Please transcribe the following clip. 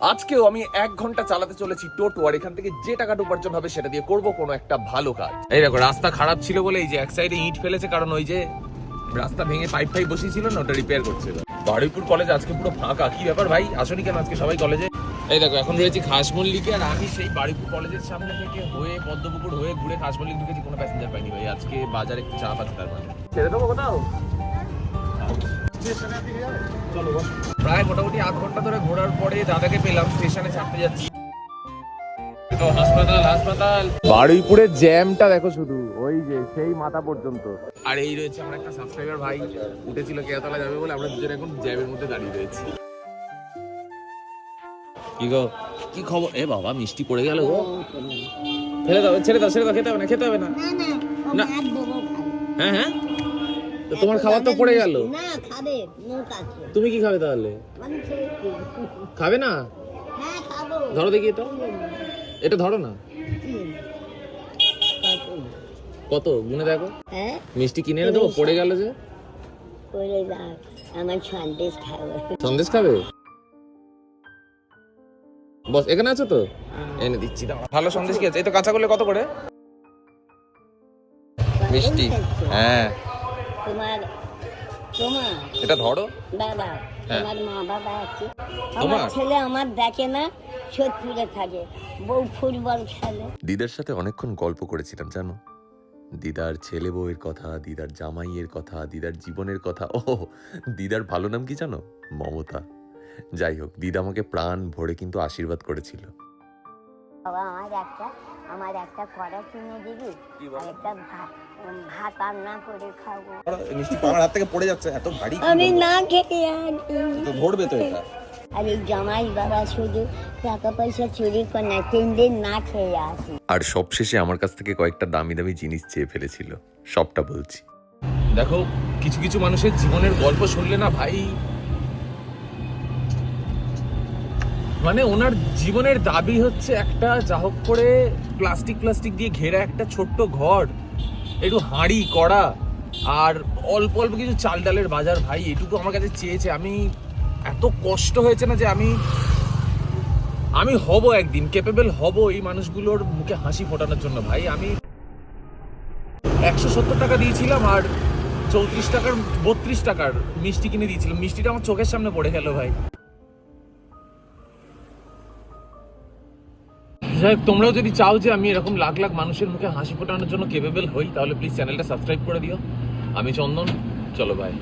আজকেও আমি 1 ঘন্টা চালাতে চলেছি টোটো, আর এখান থেকে যে টাকাটা উপার্জন হবে সেটা দিয়ে করব কোনো একটা ভালো কাজ। এই দেখো, রাস্তা খারাপ ছিল বলে এই যে এক সাইডে ইট ফেলেছে, কারণ ওই যে রাস্তা ভেঙে পাইপ বসিয়েছিল না, ওটা রিপেয়ার করছিল। বারুইপুর কলেজ আজকে পুরো ফাঁকা। কি ব্যাপার ভাই, আসনি কেন আজকে সবাই কলেজে? এই দেখো, এখন রয়েছি খাসমল্লিকে, আর আমি সেই বারুইপুর কলেজের সামনে থেকে হয়ে পদ্মপুকুর হয়ে ঘুরে খাসমল্লিক ঢুকেছি। কোনো প্যাসেঞ্জার পাইনি ভাই, আজকে বাজারে একটু চাপ আছে, তার মানে ছেড়ে দেবো কোথাও। প্রায় মোটামুটি 8 ঘন্টা ধরে ঘোরার পরে দাদাকে পেলাম, স্টেশনে ছাড়তে যাচ্ছি। হাসপাতাল বারুইপুরের জ্যামটা দেখো শুধু, ওই যে সেই মাথা পর্যন্ত। আর এই রয়েছে আমার একটা সাবস্ক্রাইবার ভাই, উঠেছিল কেয়াতলা যাবে বলে, আমরা দুজন এখন জ্যামের মধ্যে দাঁড়িয়ে রয়েছি। কি গো, কি খবর? এ বাবা, মিষ্টি পড়ে গেল গো। ফেলে দাও, ছেড়ে দাও, খেতে হবে না, খেতে হবে না। না হ্যাঁ হ্যাঁ, তো তোমার খাবার তো পড়ে গেল। না খাবে, মুখ আছে। তুমি কি খাবে তাহলে? খাবে না? হ্যাঁ খাবো। ধরো দেখি এটা, এটা ধরো না। কত গুনে দেখো। হ্যাঁ, মিষ্টি কিনে এনে দেবো, পড়ে গেল যে। পড়ে যাক, আমার সন্দেশ খাবে। সন্দেশ খাবে? বস এখানে আছো তো, এনে দিচ্ছি। ভালো সন্দেশ কি আছে? এই তো কাঁচা করলে কত করে? মিষ্টি, হ্যাঁ। তোমার তোমার এটা ধরো বাবা, হ্যাঁ। তোমার মা বাবা আছে? তোমার? আমার ছেলে আমার দেখে না, সোদপুরে থাকে, বউ ফুটবল খেলে। দিদার সাথে অনেকক্ষণ গল্প করেছিলাম জানো, দিদার ছেলে বউয়ের কথা, দিদার জামাইয়ের কথা, দিদার জীবনের কথা। ও দিদার ভালো নাম কি জানো? মমতা। যাই হোক, দিদা আমাকে প্রাণ ভরে কিন্তু আশীর্বাদ করেছিল। বাবা, আমার একটা কড়া কিনে দিবি, আর একটা ভাত রান্না করে খাবো। মিষ্টি আমার হাত থেকে পড়ে যাচ্ছে, এত ভারী। আমি না খেতে আছি। তো ধরবে তো এটা। আর এই জামাই বাবা শুধু টাকা পয়সা চুরি করে না, 3 দিন না খেয়ে আসি। আর সবশেষে আমার কাছ থেকে কয়েকটা দামি দামি জিনিস চেয়ে ফেলেছিল, সবটা বলছি। দেখো, কিছু কিছু মানুষের জীবনের গল্প শুনলে না ভাই, মানে ওনার জীবনের দাবি হচ্ছে একটা যা হোক করে প্লাস্টিক দিয়ে ঘেরা একটা ছোট্ট ঘর, একটু হাঁড়ি কড়া, আর অল্প অল্প কিছু চাল ডালের বাজার। ভাই এটুকু আমার কাছে চেয়েছে। আমি এত কষ্ট হয়েছে না যে আমি হব একদিন ক্যাপেবল হব এই মানুষগুলোর মুখে হাসি ফোটানোর জন্য। ভাই আমি 170 টাকা দিয়েছিলাম, আর 34 টাকার 32 টাকার মিষ্টি কিনে দিয়েছিলাম। মিষ্টিটা আমার চোখের সামনে পড়ে গেল ভাই। যাই হোক, তোমরাও যদি চাও যে আমি এরকম লাখ লাখ মানুষের মুখে হাসি ফোটানোর জন্য ক্যাপেবল হই, তাহলে প্লিজ চ্যানেলটা সাবস্ক্রাইব করে দিও। আমি চন্দন, চলো ভাই।